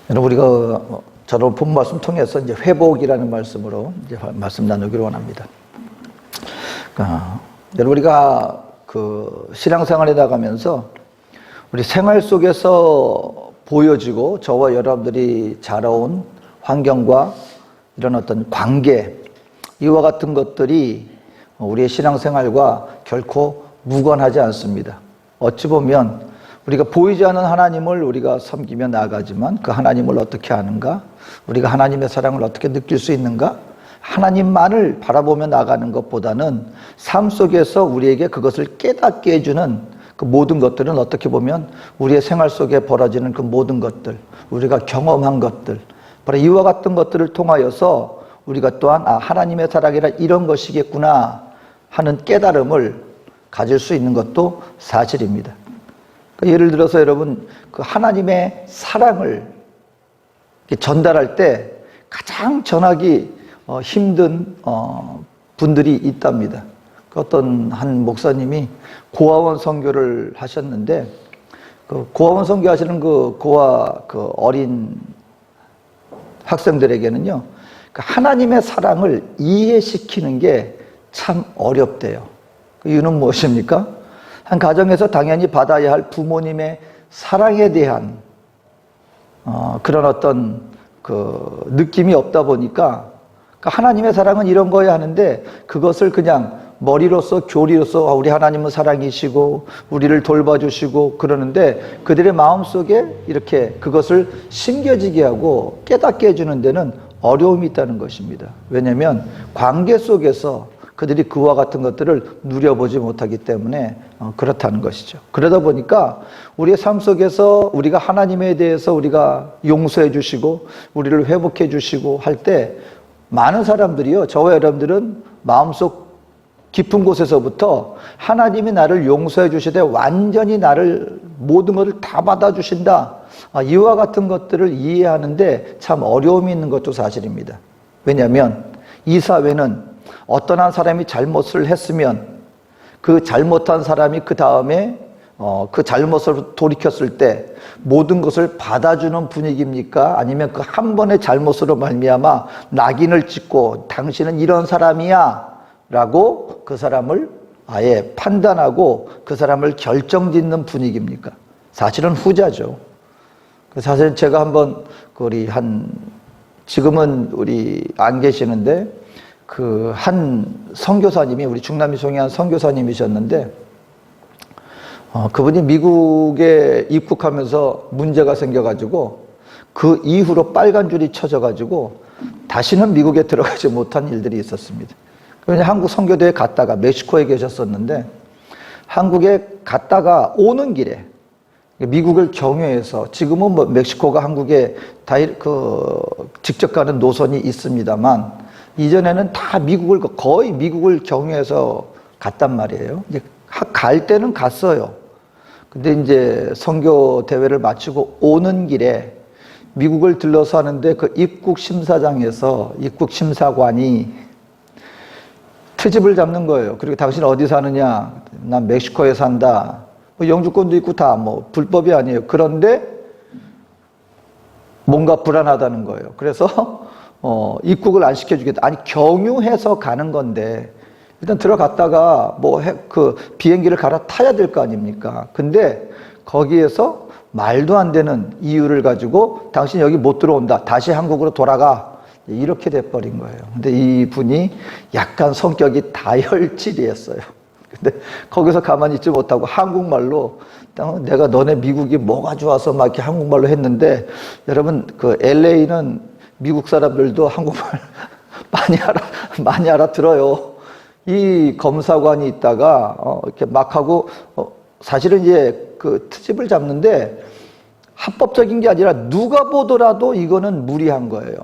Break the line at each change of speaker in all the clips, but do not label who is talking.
여러분, 우리가 저런 본 말씀 통해서 이제 회복이라는 말씀으로 이제 말씀 나누기를 원합니다. 여러분, 우리가 그 신앙생활에 나가면서 우리 생활 속에서 보여지고 저와 여러분들이 자라온 환경과 이런 어떤 관계, 이와 같은 것들이 우리의 신앙생활과 결코 무관하지 않습니다. 어찌 보면 우리가 보이지 않는 하나님을 우리가 섬기며 나아가지만 그 하나님을 어떻게 아는가? 우리가 하나님의 사랑을 어떻게 느낄 수 있는가? 하나님만을 바라보며 나가는 것보다는 삶 속에서 우리에게 그것을 깨닫게 해주는 그 모든 것들은 어떻게 보면 우리의 생활 속에 벌어지는 그 모든 것들, 우리가 경험한 것들, 바로 이와 같은 것들을 통하여서 우리가 또한 하나님의 사랑이라 이런 것이겠구나 하는 깨달음을 가질 수 있는 것도 사실입니다. 예를 들어서 여러분, 그 하나님의 사랑을 전달할 때 가장 전하기 힘든 분들이 있답니다. 어떤 한 목사님이 고아원 선교를 하셨는데, 그 고아원 선교하시는 그 고아 그 어린 학생들에게는요, 그 하나님의 사랑을 이해시키는 게 참 어렵대요. 그 이유는 무엇입니까? 한 가정에서 당연히 받아야 할 부모님의 사랑에 대한 그런 어떤 그 느낌이 없다 보니까 하나님의 사랑은 이런 거야 하는데, 그것을 그냥 머리로서 교리로서 우리 하나님은 사랑이시고 우리를 돌봐주시고 그러는데, 그들의 마음속에 이렇게 그것을 심겨지게 하고 깨닫게 해주는 데는 어려움이 있다는 것입니다. 왜냐하면 관계 속에서 그들이 그와 같은 것들을 누려보지 못하기 때문에 그렇다는 것이죠. 그러다 보니까 우리의 삶 속에서 우리가 하나님에 대해서 우리가 용서해 주시고 우리를 회복해 주시고 할 때 많은 사람들이요, 저와 여러분들은 마음속 깊은 곳에서부터 하나님이 나를 용서해 주시되 완전히 나를 모든 것을 다 받아주신다, 이와 같은 것들을 이해하는데 참 어려움이 있는 것도 사실입니다. 왜냐하면 이 사회는 어떤 한 사람이 잘못을 했으면 그 잘못한 사람이 그 다음에 그 잘못을 돌이켰을 때 모든 것을 받아주는 분위기입니까? 아니면 그 한 번의 잘못으로 말미암아 낙인을 찍고 당신은 이런 사람이야 라고 그 사람을 아예 판단하고 그 사람을 결정짓는 분위기입니까? 사실은 후자죠. 사실 제가 한번 지금은 우리 안 계시는데 그 한 선교사님이, 우리 중남미송의 한 선교사님이셨는데, 그분이 미국에 입국하면서 문제가 생겨가지고 그 이후로 빨간 줄이 쳐져가지고 다시는 미국에 들어가지 못한 일들이 있었습니다. 그래서 한국 선교대에 갔다가 멕시코에 계셨었는데, 한국에 갔다가 오는 길에 미국을 경유해서, 지금은 뭐 멕시코가 한국에 직접 가는 노선이 있습니다만 이전에는 다 거의 미국을 경유해서 갔단 말이에요. 이제 갈 때는 갔어요. 근데 이제 선교 대회를 마치고 오는 길에 미국을 들러서 하는데 그 입국 심사장에서 입국 심사관이 트집을 잡는 거예요. 그리고 당신 어디 사느냐? 난 멕시코에 산다. 뭐 영주권도 있고 다 뭐 불법이 아니에요. 그런데 뭔가 불안하다는 거예요. 그래서 입국을 안 시켜주겠다. 아니, 경유해서 가는 건데 일단 들어갔다가 그 비행기를 갈아타야 될 거 아닙니까? 근데 거기에서 말도 안 되는 이유를 가지고 당신 여기 못 들어온다, 다시 한국으로 돌아가, 이렇게 돼버린 거예요. 근데 이분이 약간 성격이 다혈질이었어요. 근데 거기서 가만히 있지 못하고 한국말로, 내가 너네 미국이 뭐가 좋아서 막 이렇게 한국말로 했는데, 여러분 그 LA는 미국 사람들도 한국말 많이 알아들어요. 이 검사관이 있다가 이렇게 막 하고, 사실은 이제 그 트집을 잡는데 합법적인 게 아니라 누가 보더라도 이거는 무리한 거예요.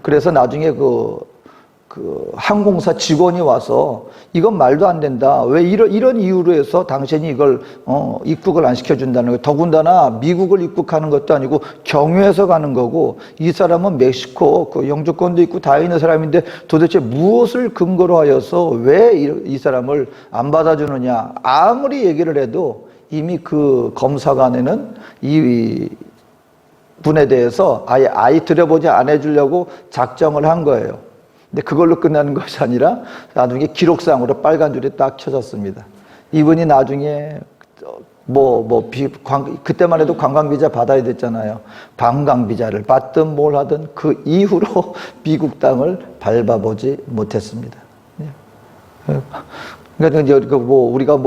그래서 나중에 그 항공사 직원이 와서 이건 말도 안 된다, 왜 이런 이유로 해서 당신이 이걸 입국을 안 시켜준다는 거예요. 더군다나 미국을 입국하는 것도 아니고 경유해서 가는 거고, 이 사람은 멕시코 그 영주권도 있고 다 있는 사람인데 도대체 무엇을 근거로 하여서 왜 이 사람을 안 받아주느냐. 아무리 얘기를 해도 이미 그 검사관에는 이 분에 대해서 아예 아이 들여보지 안 해주려고 작정을 한 거예요. 근데 그걸로 끝나는 것이 아니라 나중에 기록상으로 빨간 줄이 딱 쳐졌습니다. 이분이 나중에 그때만 해도 관광비자 받아야 됐잖아요. 관광비자를 받든 뭘 하든 그 이후로 미국 땅을 밟아보지 못했습니다. 그러니까 이제 우리가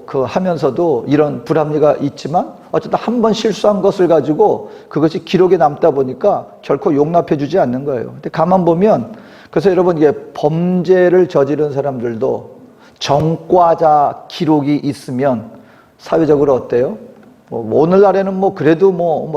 하면서도 이런 불합리가 있지만 어쨌든 한 번 실수한 것을 가지고 그것이 기록에 남다 보니까 결코 용납해주지 않는 거예요. 근데 가만 보면 그래서 여러분 이게 범죄를 저지른 사람들도 전과자 기록이 있으면 사회적으로 어때요? 오늘날에는 그래도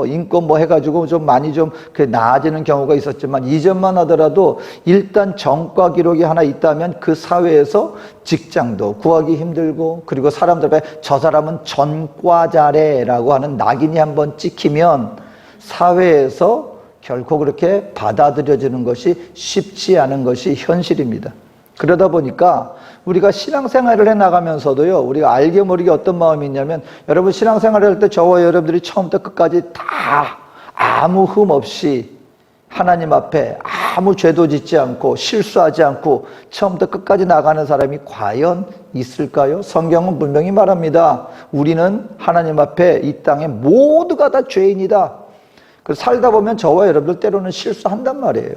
인권 해가지고 좀 많이 좀 나아지는 경우가 있었지만 이전만 하더라도 일단 전과 기록이 하나 있다면 그 사회에서 직장도 구하기 힘들고 그리고 사람들 앞에 저 사람은 전과자래라고 하는 낙인이 한번 찍히면 사회에서 결코 그렇게 받아들여지는 것이 쉽지 않은 것이 현실입니다. 그러다 보니까 우리가 신앙생활을 해나가면서도요, 우리가 알게 모르게 어떤 마음이 있냐면, 여러분 신앙생활을 할 때 저와 여러분들이 처음부터 끝까지 다 아무 흠 없이 하나님 앞에 아무 죄도 짓지 않고 실수하지 않고 처음부터 끝까지 나가는 사람이 과연 있을까요? 성경은 분명히 말합니다. 우리는 하나님 앞에 이 땅에 모두가 다 죄인이다. 그래서 살다 보면 저와 여러분들 때로는 실수한단 말이에요.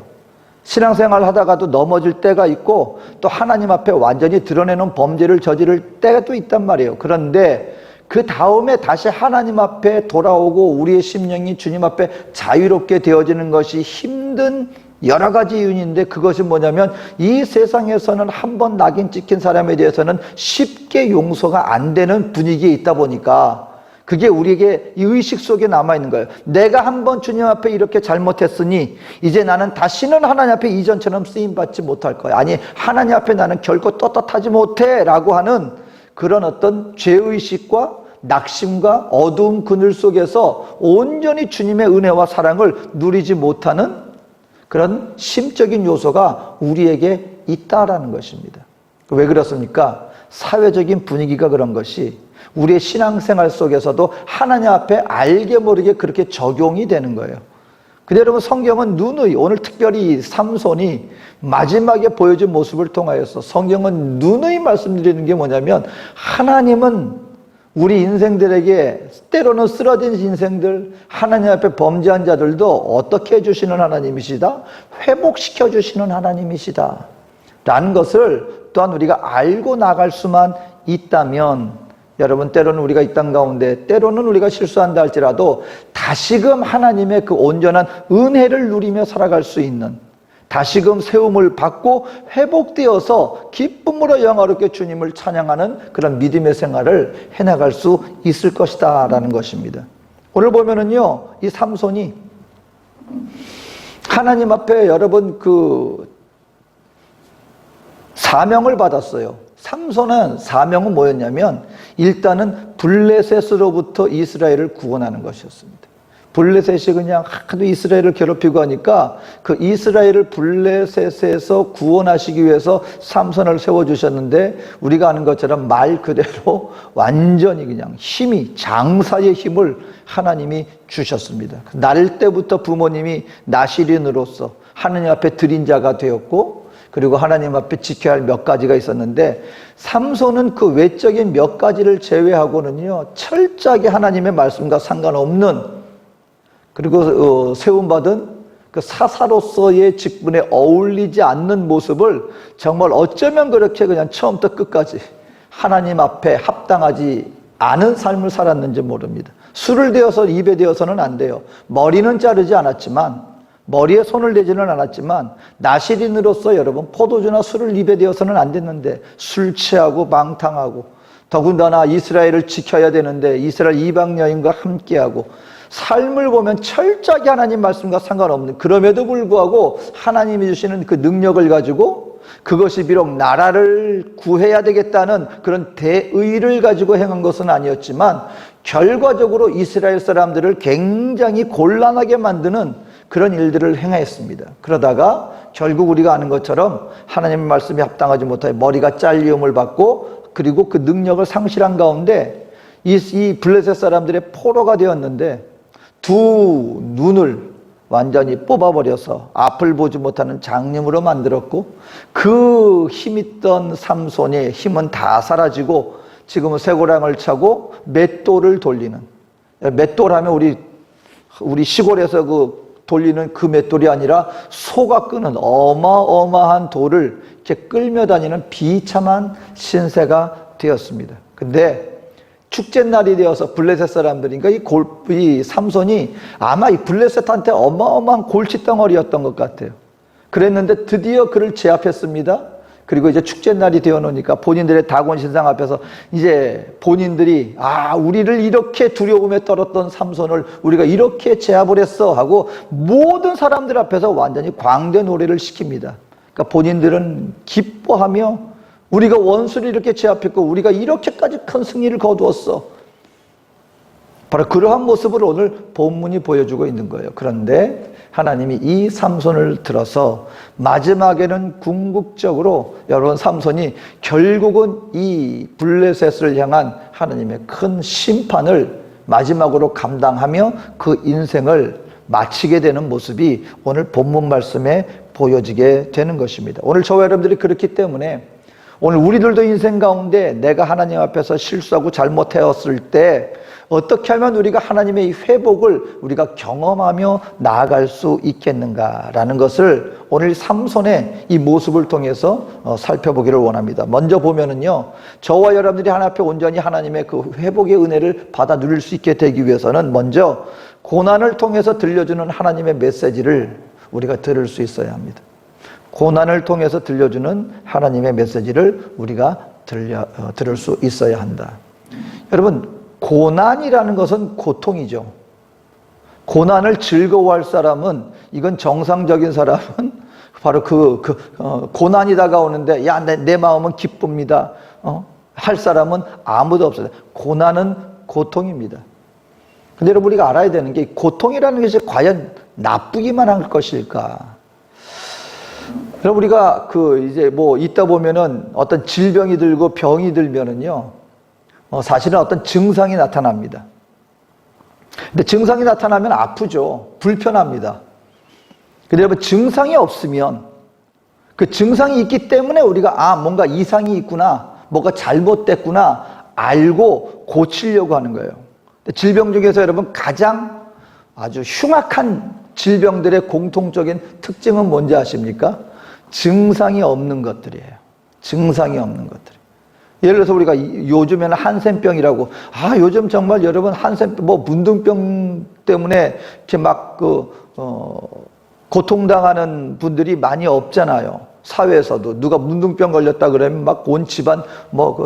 신앙생활 하다가도 넘어질 때가 있고 또 하나님 앞에 완전히 드러내는 범죄를 저지를 때가 또 있단 말이에요. 그런데 그 다음에 다시 하나님 앞에 돌아오고 우리의 심령이 주님 앞에 자유롭게 되어지는 것이 힘든 여러 가지 이유인데 그것이 뭐냐면 이 세상에서는 한번 낙인 찍힌 사람에 대해서는 쉽게 용서가 안 되는 분위기에 있다 보니까 그게 우리에게 이 의식 속에 남아있는 거예요. 내가 한번 주님 앞에 이렇게 잘못했으니 이제 나는 다시는 하나님 앞에 이전처럼 쓰임받지 못할 거야. 아니 하나님 앞에 나는 결코 떳떳하지 못해 라고 하는 그런 어떤 죄의식과 낙심과 어두운 그늘 속에서 온전히 주님의 은혜와 사랑을 누리지 못하는 그런 심적인 요소가 우리에게 있다라는 것입니다. 왜 그렇습니까? 사회적인 분위기가 그런 것이 우리의 신앙생활 속에서도 하나님 앞에 알게 모르게 그렇게 적용이 되는 거예요. 근데 여러분 성경은 누누이 오늘 특별히 삼손이 마지막에 보여준 모습을 통하여서 성경은 누누이 말씀드리는 게 뭐냐면 하나님은 우리 인생들에게 때로는 쓰러진 인생들 하나님 앞에 범죄한 자들도 어떻게 해주시는 하나님이시다? 회복시켜 주시는 하나님이시다 라는 것을 또한 우리가 알고 나갈 수만 있다면 여러분 때로는 우리가 이 땅 가운데 때로는 우리가 실수한다 할지라도 다시금 하나님의 그 온전한 은혜를 누리며 살아갈 수 있는 다시금 세움을 받고 회복되어서 기쁨으로 영화롭게 주님을 찬양하는 그런 믿음의 생활을 해나갈 수 있을 것이다 라는 것입니다. 오늘 보면은요 이 삼손이 하나님 앞에 여러분 그 사명을 받았어요. 삼손은 사명은 뭐였냐면 일단은 블레셋으로부터 이스라엘을 구원하는 것이었습니다. 블레셋이 그냥 하도 이스라엘을 괴롭히고 하니까 그 이스라엘을 블레셋에서 구원하시기 위해서 삼손을 세워주셨는데 우리가 아는 것처럼 말 그대로 완전히 그냥 힘이 장사의 힘을 하나님이 주셨습니다. 날 때부터 부모님이 나시린으로서 하나님 앞에 드린 자가 되었고 그리고 하나님 앞에 지켜야 할 몇 가지가 있었는데 삼손은 그 외적인 몇 가지를 제외하고는요 철저하게 하나님의 말씀과 상관없는 그리고 세움받은 그 사사로서의 직분에 어울리지 않는 모습을 정말 어쩌면 그렇게 그냥 처음부터 끝까지 하나님 앞에 합당하지 않은 삶을 살았는지 모릅니다. 술을 대어서 입에 대어서는 안 돼요. 머리는 자르지 않았지만 머리에 손을 대지는 않았지만 나시린으로서 여러분 포도주나 술을 입에 대어서는 안 됐는데 술 취하고 망탕하고 더군다나 이스라엘을 지켜야 되는데 이스라엘 이방 여인과 함께하고 삶을 보면 철저하게 하나님 말씀과 상관없는 그럼에도 불구하고 하나님이 주시는 그 능력을 가지고 그것이 비록 나라를 구해야 되겠다는 그런 대의를 가지고 행한 것은 아니었지만 결과적으로 이스라엘 사람들을 굉장히 곤란하게 만드는 그런 일들을 행했습니다. 그러다가 결국 우리가 아는 것처럼 하나님의 말씀에 합당하지 못하여 머리가 잘리움을 받고 그리고 그 능력을 상실한 가운데 이 블레셋 사람들의 포로가 되었는데 두 눈을 완전히 뽑아버려서 앞을 보지 못하는 장님으로 만들었고, 그 힘있던 삼손의 힘은 다 사라지고 지금은 쇠고랑을 차고 맷돌을 돌리는, 맷돌 하면 우리 시골에서 돌리는 그 맷돌이 아니라 소가 끄는 어마어마한 돌을 이렇게 끌며 다니는 비참한 신세가 되었습니다. 근데 축제날이 되어서 블레셋 사람들인가 이 삼손이 아마 이 블레셋한테 어마어마한 골칫덩어리였던 것 같아요. 그랬는데 드디어 그를 제압했습니다. 그리고 이제 축제날이 되어 놓으니까 본인들의 다곤 신상 앞에서 이제 본인들이 우리를 이렇게 두려움에 떨었던 삼손을 우리가 이렇게 제압을 했어 하고 모든 사람들 앞에서 완전히 광대 노래를 시킵니다. 그러니까 본인들은 기뻐하며 우리가 원수를 이렇게 제압했고 우리가 이렇게까지 큰 승리를 거두었어. 바로 그러한 모습을 오늘 본문이 보여주고 있는 거예요. 그런데 하나님이 이 삼손을 들어서 마지막에는 궁극적으로 여러분 삼손이 결국은 이 블레셋을 향한 하나님의 큰 심판을 마지막으로 감당하며 그 인생을 마치게 되는 모습이 오늘 본문 말씀에 보여지게 되는 것입니다. 오늘 저와 여러분들이 그렇기 때문에 오늘 우리들도 인생 가운데 내가 하나님 앞에서 실수하고 잘못되었을 때 어떻게 하면 우리가 하나님의 이 회복을 우리가 경험하며 나아갈 수 있겠는가라는 것을 오늘 삼손의 이 모습을 통해서 살펴보기를 원합니다. 먼저 보면은요, 저와 여러분들이 하나님 앞에 온전히 하나님의 그 회복의 은혜를 받아 누릴 수 있게 되기 위해서는 먼저 고난을 통해서 들려주는 하나님의 메시지를 우리가 들을 수 있어야 합니다. 고난을 통해서 들려주는 하나님의 메시지를 우리가 들을 수 있어야 한다. 여러분, 고난이라는 것은 고통이죠. 고난을 즐거워할 사람은, 이건 정상적인 사람은 바로 고난이 다가오는데 내 마음은 기쁩니다 할 사람은 아무도 없어요. 고난은 고통입니다. 근데 여러분, 우리가 알아야 되는 게 고통이라는 것이 과연 나쁘기만 할 것일까? 여러분, 우리가 이제 있다 보면은 어떤 질병이 들고 병이 들면은요, 사실은 어떤 증상이 나타납니다. 근데 증상이 나타나면 아프죠. 불편합니다. 근데 여러분, 증상이 없으면, 그 증상이 있기 때문에 우리가 뭔가 이상이 있구나, 뭐가 잘못됐구나 알고 고치려고 하는 거예요. 질병 중에서 여러분 가장 아주 흉악한 질병들의 공통적인 특징은 뭔지 아십니까? 증상이 없는 것들이에요. 증상이 없는 것들. 예를 들어서 우리가 요즘에는 한센병이라고, 요즘 정말 여러분 한센병, 문둥병 때문에 이렇게 막 고통당하는 분들이 많이 없잖아요. 사회에서도 누가 문둥병 걸렸다 그러면 막 온 집안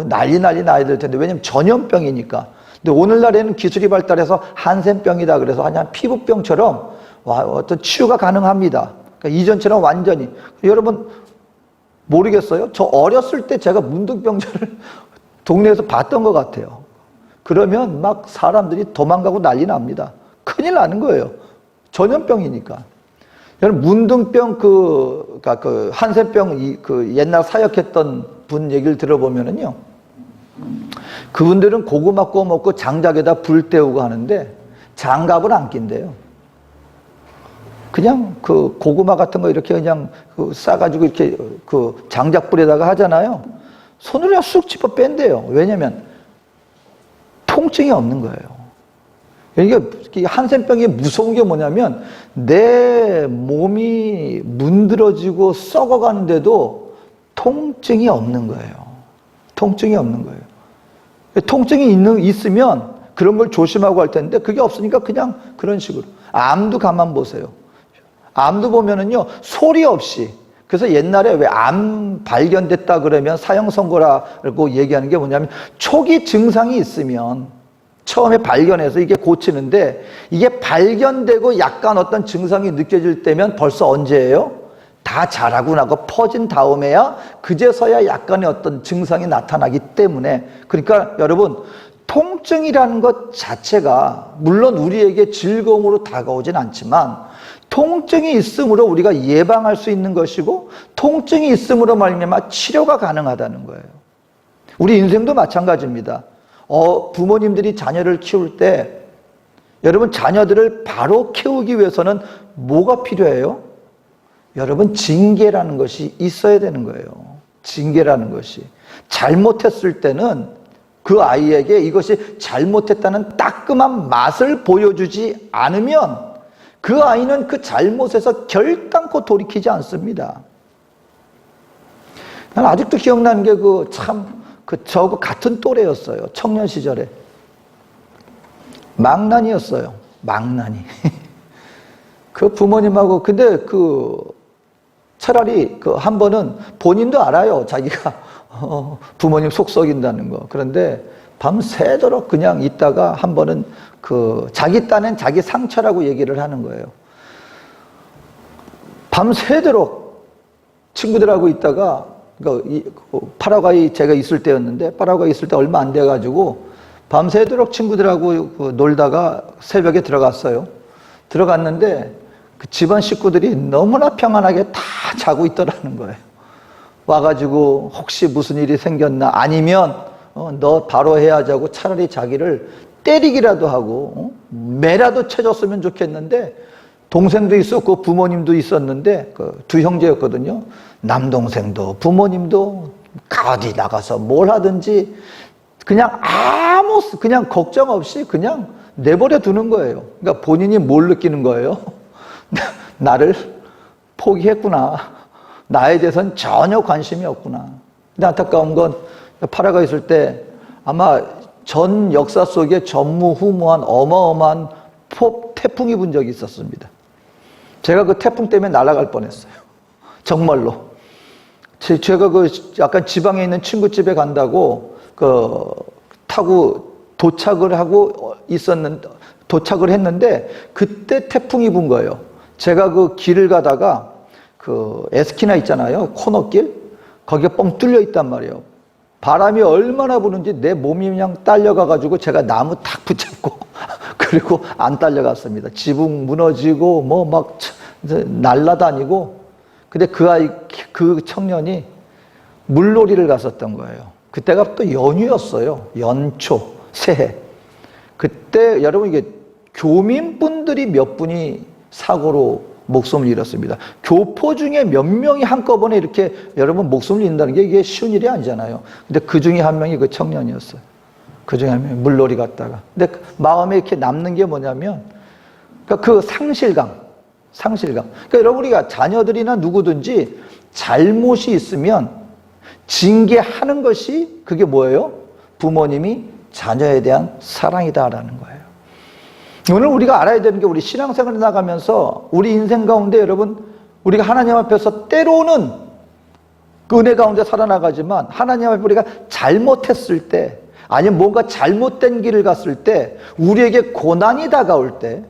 난리 나야 될 텐데, 왜냐면 전염병이니까. 근데 오늘날에는 기술이 발달해서 한센병이다 그래서 그냥 피부병처럼 어떤 치유가 가능합니다. 그러니까 이전처럼 완전히. 여러분 모르겠어요? 저 어렸을 때 제가 문둥병자를 동네에서 봤던 것 같아요. 그러면 막 사람들이 도망가고 난리 납니다. 큰일 나는 거예요. 전염병이니까. 여러분, 문둥병 한센병 옛날 사역했던 분 얘기를 들어보면은요, 그분들은 고구마 구워 먹고 장작에다 불 때우고 하는데 장갑을 안 낀대요. 그냥 고구마 같은 거 이렇게 그냥 싸가지고 이렇게 장작불에다가 하잖아요. 손으로 그냥 쑥 집어 뺀대요. 왜냐면 통증이 없는 거예요. 그러니까 한센병이 무서운 게 뭐냐면 내 몸이 문드러지고 썩어가는데도 통증이 없는 거예요. 통증이 없는 거예요. 통증이 있으면 그런 걸 조심하고 할 텐데 그게 없으니까 그냥 그런 식으로. 암도 가만 보세요. 암도 보면은요, 소리 없이. 그래서 옛날에 왜 암 발견됐다 그러면 사형 선고라고 얘기하는 게 뭐냐면 초기 증상이 있으면 처음에 발견해서 이게 고치는데, 이게 발견되고 약간 어떤 증상이 느껴질 때면 벌써 언제예요? 다 자라고 나고 퍼진 다음에야 그제서야 약간의 어떤 증상이 나타나기 때문에. 그러니까 여러분, 통증이라는 것 자체가 물론 우리에게 즐거움으로 다가오진 않지만 통증이 있음으로 우리가 예방할 수 있는 것이고, 통증이 있음으로 말미암아 치료가 가능하다는 거예요. 우리 인생도 마찬가지입니다. 부모님들이 자녀를 키울 때 여러분, 자녀들을 바로 키우기 위해서는 뭐가 필요해요? 여러분, 징계라는 것이 있어야 되는 거예요. 징계라는 것이. 잘못했을 때는 그 아이에게 이것이 잘못했다는 따끔한 맛을 보여주지 않으면 그 아이는 그 잘못에서 결단코 돌이키지 않습니다. 난 아직도 기억나는 게 저하고 같은 또래였어요. 청년 시절에. 망난이었어요. 망난이. 그 부모님하고, 근데 차라리 한 번은 본인도 알아요. 자기가 부모님 속 썩인다는 거. 그런데 밤새도록 그냥 있다가 한 번은 자기 딴엔 자기 상처라고 얘기를 하는 거예요. 밤새도록 친구들하고 있다가 파라과이 제가 있을 때였는데, 파라과이 있을 때 얼마 안 돼가지고 밤새도록 친구들하고 놀다가 새벽에 들어갔어요. 들어갔는데 그 집안 식구들이 너무나 평안하게 다 자고 있더라는 거예요. 와가지고 혹시 무슨 일이 생겼나, 아니면 너 바로 해야지 하고 차라리 자기를 때리기라도 하고 매라도 쳐줬으면 좋겠는데, 동생도 있었고 부모님도 있었는데 두 형제였거든요. 남동생도 부모님도 어디 나가서 뭘 하든지 그냥 그냥 걱정 없이 그냥 내버려 두는 거예요. 그러니까 본인이 뭘 느끼는 거예요? 나를 포기했구나. 나에 대해서는 전혀 관심이 없구나. 근데 안타까운 건 파라가 있을 때 아마 전 역사 속에 전무후무한 어마어마한 태풍이 분 적이 있었습니다. 제가 그 태풍 때문에 날아갈 뻔했어요. 정말로. 제가 약간 지방에 있는 친구 집에 간다고 타고 도착을 했는데 그때 태풍이 분 거예요. 제가 그 길을 가다가 에스키나 있잖아요. 코너길. 거기에 뻥 뚫려 있단 말이에요. 바람이 얼마나 부는지 내 몸이 그냥 딸려가가지고 제가 나무 탁 붙잡고 그리고 안 딸려갔습니다. 지붕 무너지고 막 날라다니고. 근데 그 청년이 물놀이를 갔었던 거예요. 그때가 또 연휴였어요. 연초, 새해. 그때 여러분 이게 교민분들이 몇 분이 사고로 목숨을 잃었습니다. 교포 중에 몇 명이 한꺼번에 이렇게 여러분 목숨을 잃는다는 게 이게 쉬운 일이 아니잖아요. 근데 그 중에 한 명이 그 청년이었어요. 그 중에 한 명이 물놀이 갔다가. 근데 마음에 이렇게 남는 게 뭐냐면 그 상실감. 그러니까 여러분, 우리가 자녀들이나 누구든지 잘못이 있으면 징계하는 것이 그게 뭐예요? 부모님이 자녀에 대한 사랑이다라는 거예요. 오늘 우리가 알아야 되는 게, 우리 신앙생활에 나가면서 우리 인생 가운데 여러분, 우리가 하나님 앞에서 때로는 그 은혜 가운데 살아나가지만 하나님 앞에 우리가 잘못했을 때, 아니면 뭔가 잘못된 길을 갔을 때, 우리에게 고난이 다가올 때,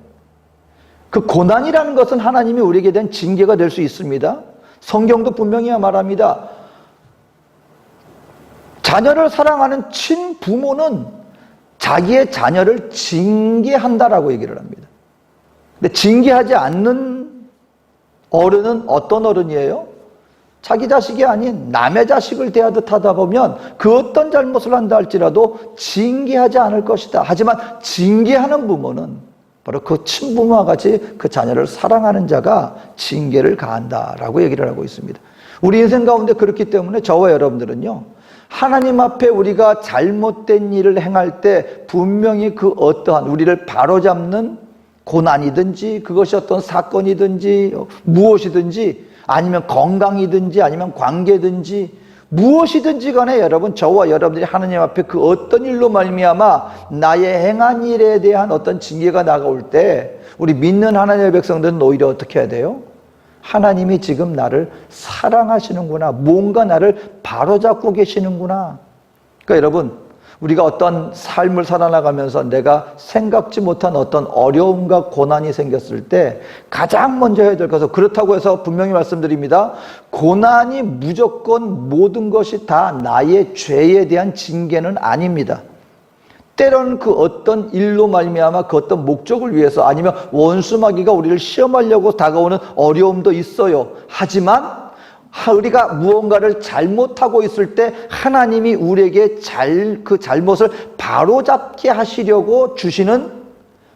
그 고난이라는 것은 하나님이 우리에게 대한 징계가 될 수 있습니다. 성경도 분명히 말합니다. 자녀를 사랑하는 친부모는 자기의 자녀를 징계한다라고 얘기를 합니다. 근데 징계하지 않는 어른은 어떤 어른이에요? 자기 자식이 아닌 남의 자식을 대하듯 하다 보면 그 어떤 잘못을 한다 할지라도 징계하지 않을 것이다. 하지만 징계하는 부모는 바로 그 친부모와 같이 그 자녀를 사랑하는 자가 징계를 가한다라고 얘기를 하고 있습니다. 우리 인생 가운데 그렇기 때문에 저와 여러분들은요, 하나님 앞에 우리가 잘못된 일을 행할 때 분명히 그 어떠한 우리를 바로잡는 고난이든지, 그것이 어떤 사건이든지 무엇이든지, 아니면 건강이든지 아니면 관계든지 무엇이든지 간에 여러분, 저와 여러분들이 하나님 앞에 그 어떤 일로 말미암아 나의 행한 일에 대한 어떤 징계가 나올 때, 우리 믿는 하나님의 백성들은 오히려 어떻게 해야 돼요? 하나님이 지금 나를 사랑하시는구나, 뭔가 나를 바로잡고 계시는구나. 그러니까 여러분, 우리가 어떤 삶을 살아나가면서 내가 생각지 못한 어떤 어려움과 고난이 생겼을 때 가장 먼저 해야 될 것은, 그렇다고 해서 분명히 말씀드립니다, 고난이 무조건 모든 것이 다 나의 죄에 대한 징계는 아닙니다. 때로는 그 어떤 일로 말미암아 그 어떤 목적을 위해서, 아니면 원수마귀가 우리를 시험하려고 다가오는 어려움도 있어요. 하지만 우리가 무언가를 잘못하고 있을 때 하나님이 우리에게 그 잘못을 바로잡게 하시려고 주시는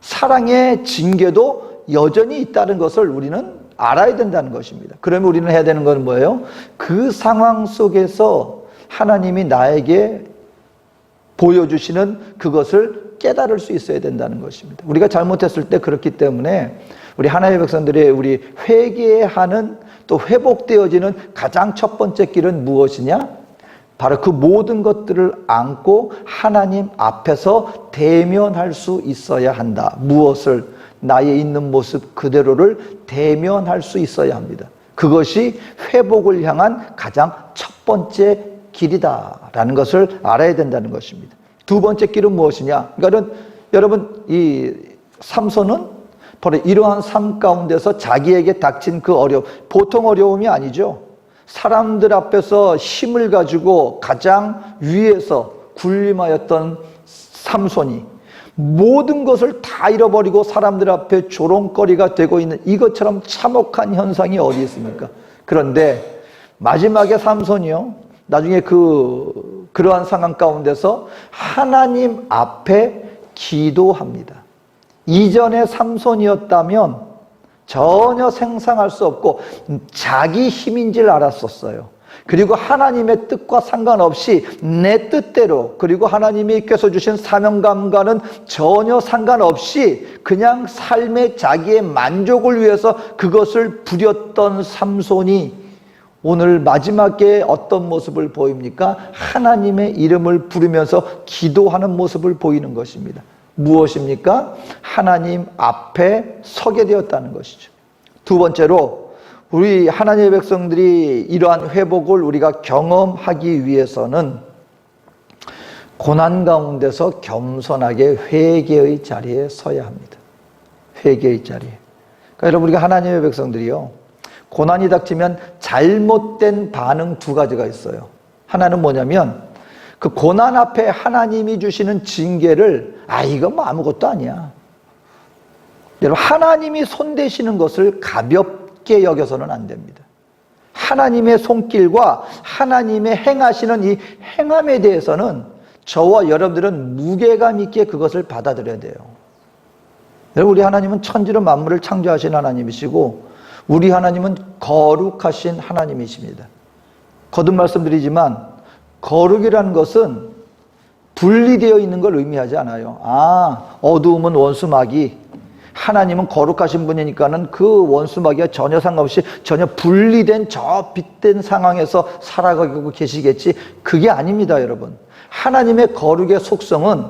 사랑의 징계도 여전히 있다는 것을 우리는 알아야 된다는 것입니다. 그러면 우리는 해야 되는 건 뭐예요? 그 상황 속에서 하나님이 나에게 보여주시는 그것을 깨달을 수 있어야 된다는 것입니다. 우리가 잘못했을 때 그렇기 때문에 우리 하나님의 백성들이 우리 회개하는 또 회복되어지는 가장 첫 번째 길은 무엇이냐? 바로 그 모든 것들을 안고 하나님 앞에서 대면할 수 있어야 한다. 무엇을? 나의 있는 모습 그대로를 대면할 수 있어야 합니다. 그것이 회복을 향한 가장 첫 번째 길이다라는 것을 알아야 된다는 것입니다. 두 번째 길은 무엇이냐? 그러니까 여러분, 이 삼손은 바로 이러한 삶 가운데서 자기에게 닥친 그 어려움, 보통 어려움이 아니죠. 사람들 앞에서 힘을 가지고 가장 위에서 군림하였던 삼손이 모든 것을 다 잃어버리고 사람들 앞에 조롱거리가 되고 있는 이것처럼 참혹한 현상이 어디 있습니까? 그런데 마지막에 삼손이요, 나중에 그러한 상황 가운데서 하나님 앞에 기도합니다. 이전에 삼손이었다면 전혀 생각할 수 없고 자기 힘인 줄 알았었어요. 그리고 하나님의 뜻과 상관없이 내 뜻대로, 그리고 하나님께서 주신 사명감과는 전혀 상관없이 그냥 삶의 자기의 만족을 위해서 그것을 부렸던 삼손이 오늘 마지막에 어떤 모습을 보입니까? 하나님의 이름을 부르면서 기도하는 모습을 보이는 것입니다. 무엇입니까? 하나님 앞에 서게 되었다는 것이죠. 두 번째로, 우리 하나님의 백성들이 이러한 회복을 우리가 경험하기 위해서는 고난 가운데서 겸손하게 회개의 자리에 서야 합니다. 회개의 자리에. 그러니까 여러분, 우리가 하나님의 백성들이요, 고난이 닥치면 잘못된 반응 두 가지가 있어요. 하나는 뭐냐면 그 고난 앞에 하나님이 주시는 징계를 이건 뭐 아무것도 아니야. 여러분, 하나님이 손대시는 것을 가볍게 여겨서는 안 됩니다. 하나님의 손길과 하나님의 행하시는 이 행함에 대해서는 저와 여러분들은 무게감 있게 그것을 받아들여야 돼요. 여러분, 우리 하나님은 천지로 만물을 창조하신 하나님이시고 우리 하나님은 거룩하신 하나님이십니다. 거듭 말씀드리지만 거룩이라는 것은 분리되어 있는 걸 의미하지 않아요. 어두움은 원수마귀, 하나님은 거룩하신 분이니까는 그 원수마귀와 전혀 상관없이 전혀 분리된 저 빛된 상황에서 살아가고 계시겠지. 그게 아닙니다, 여러분. 하나님의 거룩의 속성은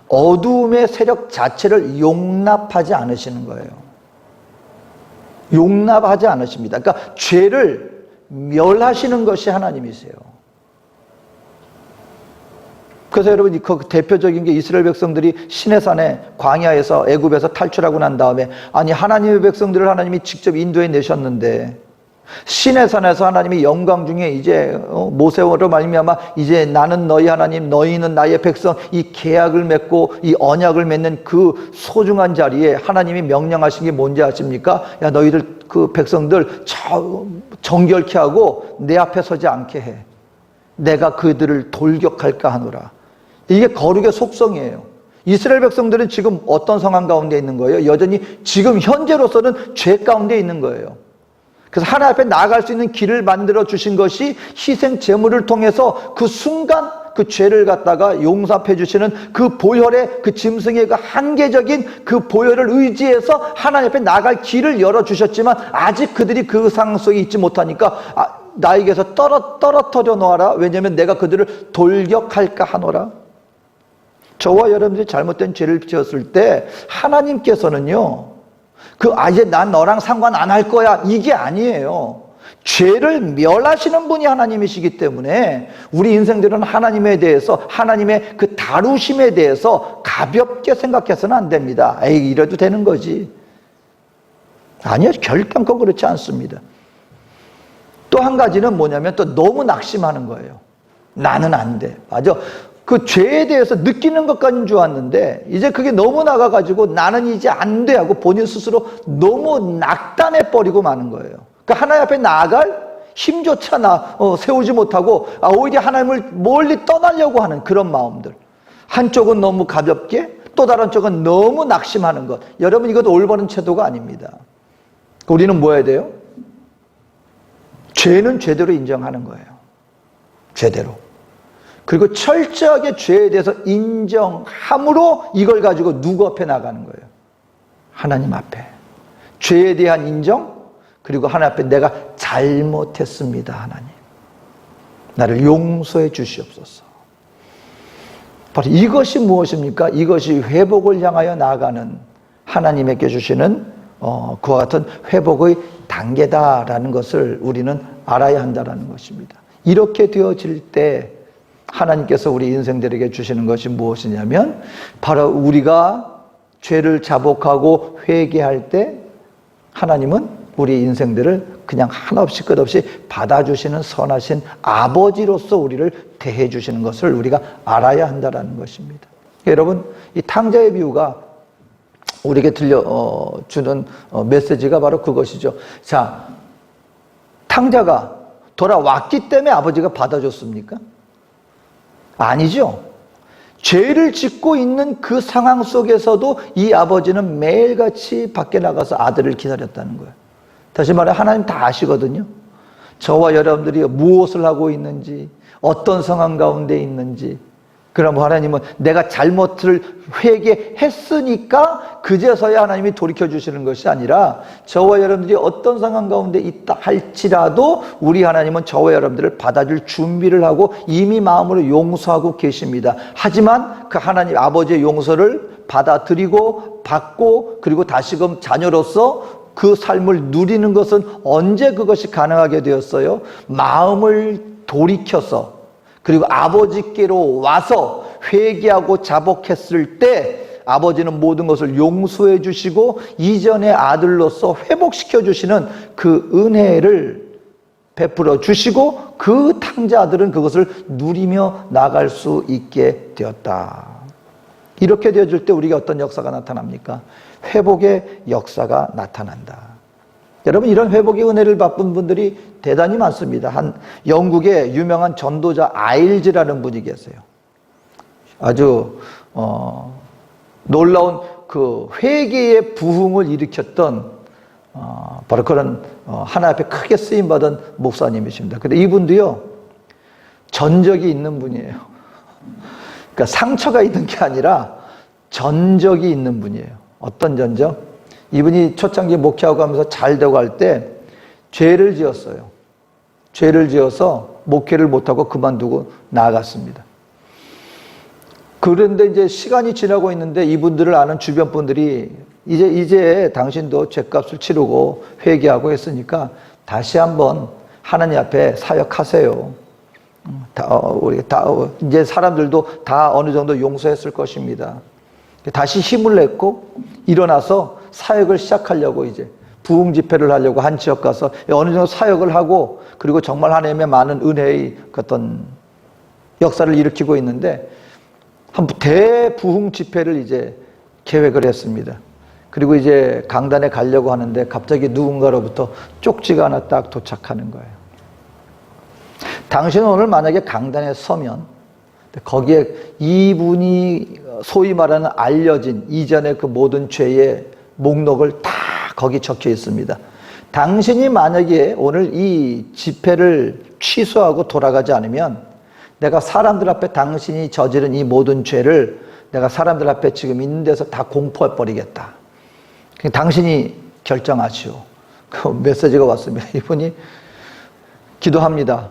어두움의 세력 자체를 용납하지 않으시는 거예요. 용납하지 않으십니다. 그러니까 죄를 멸하시는 것이 하나님이세요. 그래서 여러분, 그 대표적인 게 이스라엘 백성들이 시내산에 광야에서 애굽에서 탈출하고 난 다음에 하나님의 백성들을 하나님이 직접 인도해 내셨는데 시내산에서 하나님이 영광 중에 이제 모세로 말미암아 이제 나는 너희 하나님, 너희는 나의 백성, 이 계약을 맺고 이 언약을 맺는 그 소중한 자리에 하나님이 명령하신 게 뭔지 아십니까? 야, 너희들 그 백성들 정결케 하고 내 앞에 서지 않게 해. 내가 그들을 돌격할까 하노라. 이게 거룩의 속성이에요. 이스라엘 백성들은 지금 어떤 상황 가운데 있는 거예요? 여전히 지금 현재로서는 죄 가운데 있는 거예요. 그래서 하나님 앞에 나아갈 수 있는 길을 만들어 주신 것이 희생 제물을 통해서 그 순간 그 죄를 갖다가 용서해 주시는 그 보혈의 그 짐승의 그 한계적인 그 보혈을 의지해서 하나님 앞에 나아갈 길을 열어 주셨지만 아직 그들이 그 상황 속에 있지 못하니까 나에게서 떨어뜨려 놓아라. 왜냐하면 내가 그들을 돌격할까 하노라. 저와 여러분들이 잘못된 죄를 지었을 때 하나님께서는요, 이제 난 너랑 상관 안 할 거야, 이게 아니에요. 죄를 멸하시는 분이 하나님이시기 때문에 우리 인생들은 하나님에 대해서, 하나님의 그 다루심에 대해서 가볍게 생각해서는 안 됩니다. 이래도 되는 거지. 아니요, 결단코 그렇지 않습니다. 또 한 가지는 뭐냐면 또 너무 낙심하는 거예요. 나는 안 돼. 맞아. 그 죄에 대해서 느끼는 것까지는 좋았는데 이제 그게 너무 나가가지고 나는 이제 안 돼 하고 본인 스스로 너무 낙단해 버리고 마는 거예요. 그러니까 하나님 앞에 나아갈 힘조차 세우지 못하고 오히려 하나님을 멀리 떠나려고 하는 그런 마음들. 한쪽은 너무 가볍게, 또 또 다른 쪽은 너무 낙심하는 것. 여러분, 이것도 올바른 태도가 아닙니다. 우리는 뭐 해야 돼요? 죄는 죄대로 인정하는 거예요. 죄대로. 그리고 철저하게 죄에 대해서 인정함으로 이걸 가지고 누구 앞에 나가는 거예요? 하나님 앞에. 죄에 대한 인정, 그리고 하나님 앞에 내가 잘못했습니다, 하나님. 나를 용서해 주시옵소서. 바로 이것이 무엇입니까? 이것이 회복을 향하여 나아가는 하나님에게 주시는 그와 같은 회복의 단계다라는 것을 우리는 알아야 한다는 것입니다. 이렇게 되어질 때 하나님께서 우리 인생들에게 주시는 것이 무엇이냐면 바로 우리가 죄를 자복하고 회개할 때 하나님은 우리 인생들을 그냥 하나 없이 끝없이 받아주시는 선하신 아버지로서 우리를 대해주시는 것을 우리가 알아야 한다는 것입니다. 여러분, 이 탕자의 비유가 우리에게 들려주는 메시지가 바로 그것이죠. 자, 탕자가 돌아왔기 때문에 아버지가 받아줬습니까? 아니죠. 죄를 짓고 있는 그 상황 속에서도 이 아버지는 매일같이 밖에 나가서 아들을 기다렸다는 거예요. 다시 말해 하나님 다 아시거든요. 저와 여러분들이 무엇을 하고 있는지, 어떤 상황 가운데 있는지. 그럼 하나님은 내가 잘못을 회개했으니까 그제서야 하나님이 돌이켜주시는 것이 아니라 저와 여러분들이 어떤 상황 가운데 있다 할지라도 우리 하나님은 저와 여러분들을 받아줄 준비를 하고 이미 마음으로 용서하고 계십니다. 하지만 그 하나님 아버지의 용서를 받아들이고 받고 그리고 다시금 자녀로서 그 삶을 누리는 것은 언제 그것이 가능하게 되었어요? 마음을 돌이켜서 그리고 아버지께로 와서 회개하고 자복했을 때 아버지는 모든 것을 용서해 주시고 이전의 아들로서 회복시켜 주시는 그 은혜를 베풀어 주시고 그 탕자들은 그것을 누리며 나갈 수 있게 되었다. 이렇게 되어질 때 우리가 어떤 역사가 나타납니까? 회복의 역사가 나타난다. 여러분, 이런 회복의 은혜를 받은 분들이 대단히 많습니다. 한 영국의 유명한 전도자 아일즈라는 분이 계세요. 아주 놀라운 그 회개의 부흥을 일으켰던 바로 그런 하나님 앞에 크게 쓰임받은 목사님이십니다. 근데 이분도요, 전적이 있는 분이에요. 그러니까 상처가 있는 게 아니라 전적이 있는 분이에요. 어떤 전적? 이분이 초창기 목회하고 하면서 잘 되고 할 때 죄를 지었어요. 죄를 지어서 목회를 못하고 그만두고 나아갔습니다. 그런데 이제 시간이 지나고 있는데 이분들을 아는 주변 분들이 이제 당신도 죄값을 치르고 회개하고 했으니까 다시 한번 하나님 앞에 사역하세요. 이제 사람들도 다 어느 정도 용서했을 것입니다. 다시 힘을 냈고 일어나서 사역을 시작하려고 이제 부흥 집회를 하려고 한 지역 가서 어느 정도 사역을 하고 그리고 정말 하나님의 많은 은혜의 어떤 역사를 일으키고 있는데 한 대부흥 집회를 이제 계획을 했습니다. 그리고 이제 강단에 가려고 하는데 갑자기 누군가로부터 쪽지가 하나 딱 도착하는 거예요. 당신은 오늘 만약에 강단에 서면 거기에 이분이 소위 말하는 알려진 이전의 그 모든 죄의 목록을 다 거기 적혀 있습니다. 당신이 만약에 오늘 이 집회를 취소하고 돌아가지 않으면 내가 사람들 앞에 당신이 저지른 이 모든 죄를 내가 사람들 앞에 지금 있는 데서 다 공포해버리겠다. 당신이 결정하시오. 그 메시지가 왔습니다. 이분이 기도합니다.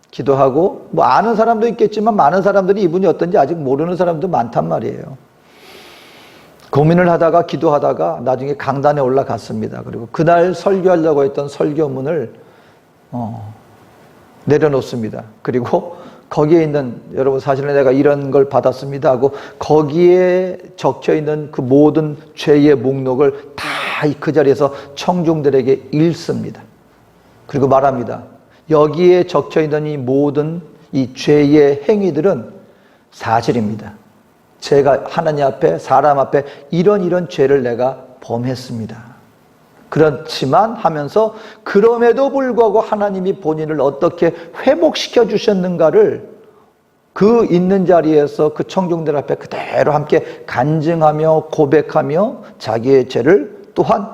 기도하고 뭐 아는 사람도 있겠지만 많은 사람들이 이분이 어떤지 아직 모르는 사람도 많단 말이에요. 고민을 하다가 기도하다가 나중에 강단에 올라갔습니다. 그리고 그날 설교하려고 했던 설교문을 내려놓습니다. 그리고 거기에 있는 여러분 사실은 내가 이런 걸 받았습니다 하고 거기에 적혀있는 그 모든 죄의 목록을 다 그 자리에서 청중들에게 읽습니다. 그리고 말합니다. 여기에 적혀있는 이 모든 이 죄의 행위들은 사실입니다. 제가 하나님 앞에 사람 앞에 이런 죄를 내가 범했습니다. 그렇지만 하면서 그럼에도 불구하고 하나님이 본인을 어떻게 회복시켜 주셨는가를 그 있는 자리에서 그 청중들 앞에 그대로 함께 간증하며 고백하며 자기의 죄를 또한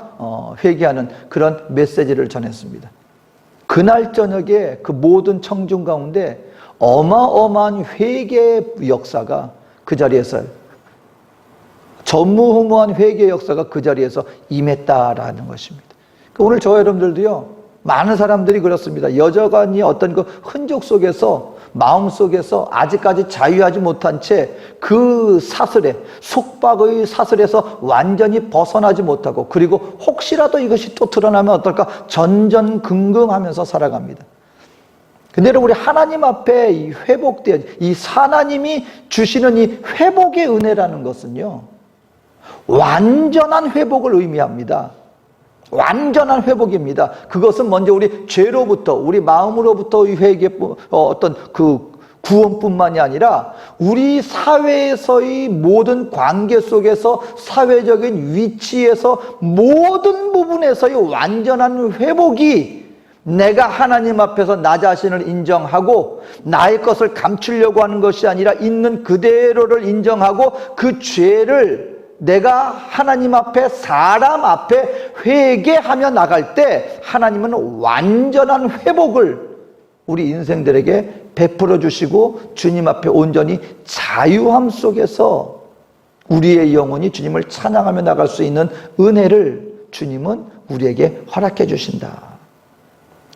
회개하는 그런 메시지를 전했습니다. 그날 저녁에 그 모든 청중 가운데 어마어마한 회개의 역사가 그 자리에서, 전무후무한 회개의 역사가 그 자리에서 임했다라는 것입니다. 오늘 저와 여러분들도요, 많은 사람들이 그렇습니다. 여전히 어떤 그 흔적 속에서, 마음 속에서 아직까지 자유하지 못한 채 그 사슬에, 속박의 사슬에서 완전히 벗어나지 못하고, 그리고 혹시라도 이것이 또 드러나면 어떨까 전전긍긍하면서 살아갑니다. 근데 우리 하나님 앞에 이 회복되어, 이 하나님이 주시는 이 회복의 은혜라는 것은요, 완전한 회복을 의미합니다. 완전한 회복입니다. 그것은 먼저 우리 죄로부터, 우리 마음으로부터의 회개, 어떤 그 구원뿐만이 아니라 우리 사회에서의 모든 관계 속에서, 사회적인 위치에서, 모든 부분에서의 완전한 회복이, 내가 하나님 앞에서 나 자신을 인정하고 나의 것을 감추려고 하는 것이 아니라 있는 그대로를 인정하고 그 죄를 내가 하나님 앞에, 사람 앞에 회개하며 나갈 때 하나님은 완전한 회복을 우리 인생들에게 베풀어 주시고 주님 앞에 온전히 자유함 속에서 우리의 영혼이 주님을 찬양하며 나갈 수 있는 은혜를 주님은 우리에게 허락해 주신다.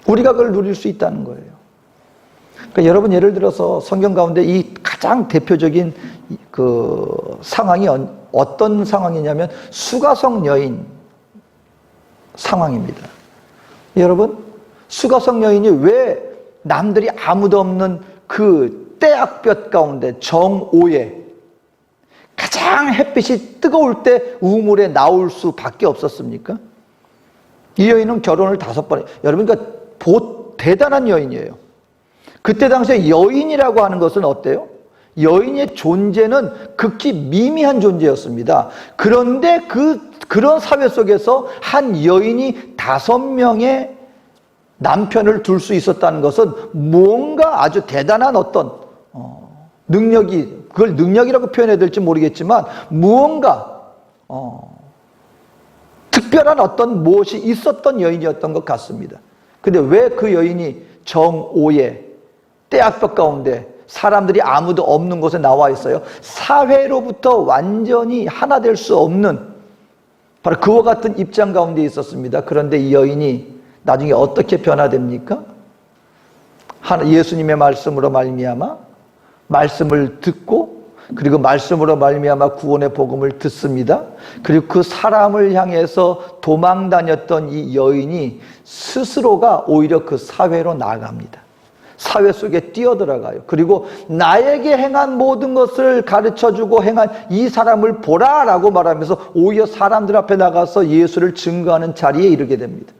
우리가 그걸 누릴 수 있다는 거예요. 그러니까 여러분, 예를 들어서 성경 가운데 이 가장 대표적인 그 상황이 어떤 상황이냐면 수가성 여인 상황입니다. 여러분, 수가성 여인이 왜 남들이 아무도 없는 그 떼약볕 가운데 정오에 가장 햇빛이 뜨거울 때 우물에 나올 수밖에 없었습니까? 이 여인은 결혼을 5번, 여러분, 그러니까 대단한 여인이에요. 그때 당시에 여인이라고 하는 것은 어때요? 여인의 존재는 극히 미미한 존재였습니다. 그런데 그런 사회 속에서 한 여인이 5명의 남편을 둘 수 있었다는 것은 뭔가 아주 대단한 어떤 능력이, 그걸 능력이라고 표현해야 될지 모르겠지만 무언가 특별한 어떤 무엇이 있었던 여인이었던 것 같습니다. 근데 왜 그 여인이 정오에 떼약볕 가운데 사람들이 아무도 없는 곳에 나와 있어요? 사회로부터 완전히 하나 될 수 없는 바로 그와 같은 입장 가운데 있었습니다. 그런데 이 여인이 나중에 어떻게 변화됩니까? 예수님의 말씀으로 말미암아 말씀을 듣고, 그리고 말씀으로 말미암아 구원의 복음을 듣습니다. 그리고 그 사람을 향해서 도망 다녔던 이 여인이 스스로가 오히려 그 사회로 나아갑니다. 사회 속에 뛰어들어가요. 그리고 나에게 행한 모든 것을 가르쳐주고 행한 이 사람을 보라라고 말하면서 오히려 사람들 앞에 나가서 예수를 증거하는 자리에 이르게 됩니다.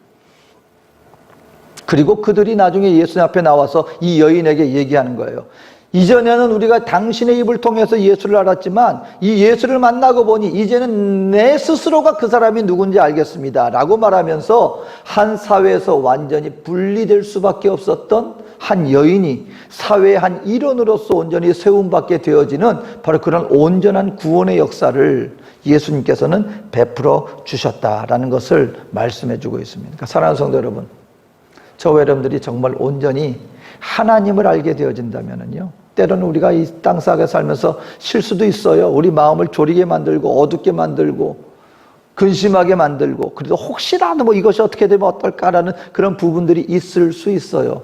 그리고 그들이 나중에 예수님 앞에 나와서 이 여인에게 얘기하는 거예요. 이전에는 우리가 당신의 입을 통해서 예수를 알았지만 이 예수를 만나고 보니 이제는 내 스스로가 그 사람이 누군지 알겠습니다 라고 말하면서 한 사회에서 완전히 분리될 수밖에 없었던 한 여인이 사회의 한 일원으로서 온전히 세움받게 되어지는 바로 그런 온전한 구원의 역사를 예수님께서는 베풀어 주셨다라는 것을 말씀해 주고 있습니다. 그러니까 사랑하는 성도 여러분, 저와 여러분들이 정말 온전히 하나님을 알게 되어진다면요, 때로는 우리가 이 땅속에 살면서 실수도 있어요. 우리 마음을 졸이게 만들고 어둡게 만들고 근심하게 만들고, 그래도 혹시라도 뭐 이것이 어떻게 되면 어떨까라는 그런 부분들이 있을 수 있어요.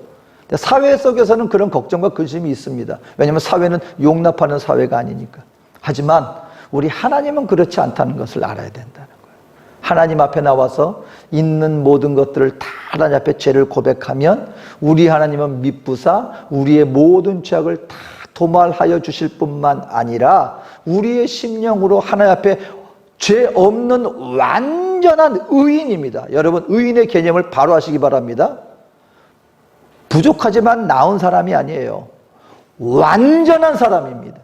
사회 속에서는 그런 걱정과 근심이 있습니다. 왜냐하면 사회는 용납하는 사회가 아니니까. 하지만 우리 하나님은 그렇지 않다는 것을 알아야 된다는 거예요. 하나님 앞에 나와서 있는 모든 것들을 다 하나님 앞에 죄를 고백하면 우리 하나님은 미쁘사 우리의 모든 죄악을 다 도말하여 주실 뿐만 아니라 우리의 심령으로 하나님 앞에 죄 없는 완전한 의인입니다. 여러분, 의인의 개념을 바로 하시기 바랍니다. 부족하지만 나은 사람이 아니에요. 완전한 사람입니다.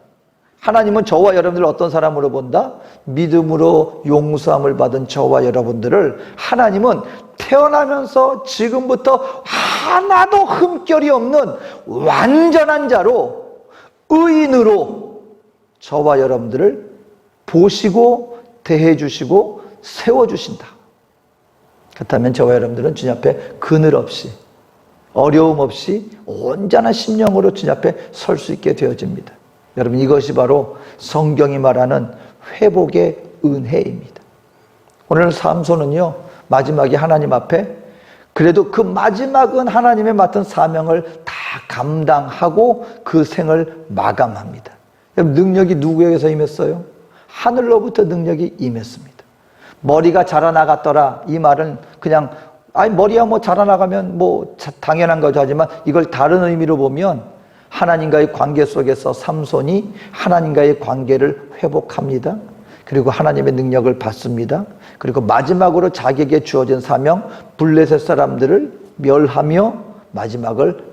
하나님은 저와 여러분들을 어떤 사람으로 본다? 믿음으로 용서함을 받은 저와 여러분들을 하나님은 태어나면서 지금부터 하나도 흠결이 없는 완전한 자로, 의인으로 저와 여러분들을 보시고 대해주시고 세워주신다. 그렇다면 저와 여러분들은 주님 앞에 그늘 없이 어려움 없이 온전한 심령으로 주님 앞에 설 수 있게 되어집니다. 여러분, 이것이 바로 성경이 말하는 회복의 은혜입니다. 오늘 삼손은요, 마지막에 하나님 앞에 그래도 그 마지막은 하나님의 맡은 사명을 다 감당하고 그 생을 마감합니다. 여러분, 능력이 누구에게서 임했어요? 하늘로부터 능력이 임했습니다. 머리가 자라나갔더라, 이 말은 그냥 머리야 자라나가면 당연한 거죠. 하지만 이걸 다른 의미로 보면 하나님과의 관계 속에서 삼손이 하나님과의 관계를 회복합니다. 그리고 하나님의 능력을 받습니다. 그리고 마지막으로 자기에게 주어진 사명, 블레셋 사람들을 멸하며 마지막을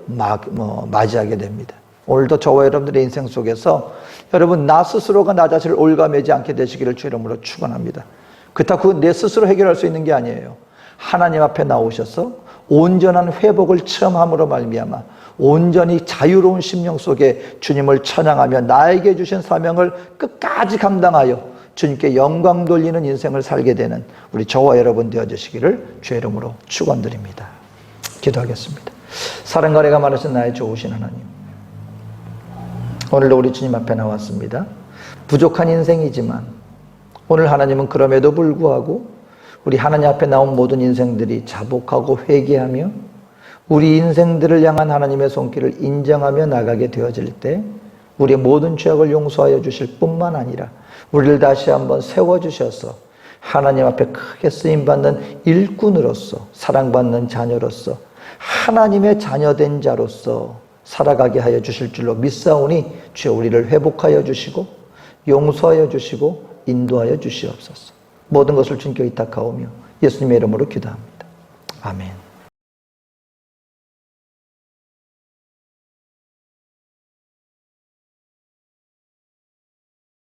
맞이하게 됩니다. 오늘도 저와 여러분들의 인생 속에서 여러분, 나 스스로가 나 자신을 올가매지 않게 되시기를 주 이름으로 축원합니다. 그렇다고 내 스스로 해결할 수 있는 게 아니에요. 하나님 앞에 나오셔서 온전한 회복을 체험함으로 말미암아 온전히 자유로운 심령 속에 주님을 찬양하며 나에게 주신 사명을 끝까지 감당하여 주님께 영광 돌리는 인생을 살게 되는 우리 저와 여러분 되어주시기를 주의 이름으로 축원드립니다. 기도하겠습니다. 사랑과 은혜가 많으신 나의 좋으신 하나님, 오늘도 우리 주님 앞에 나왔습니다. 부족한 인생이지만 오늘 하나님은 그럼에도 불구하고 우리 하나님 앞에 나온 모든 인생들이 자복하고 회개하며 우리 인생들을 향한 하나님의 손길을 인정하며 나가게 되어질 때 우리의 모든 죄악을 용서하여 주실 뿐만 아니라 우리를 다시 한번 세워주셔서 하나님 앞에 크게 쓰임받는 일꾼으로서, 사랑받는 자녀로서, 하나님의 자녀된 자로서 살아가게 하여 주실 줄로 믿사오니 주여 우리를 회복하여 주시고 용서하여 주시고 인도하여 주시옵소서. 모든 것을 주님께 의탁하오며 예수님의 이름으로 기도합니다. 아멘.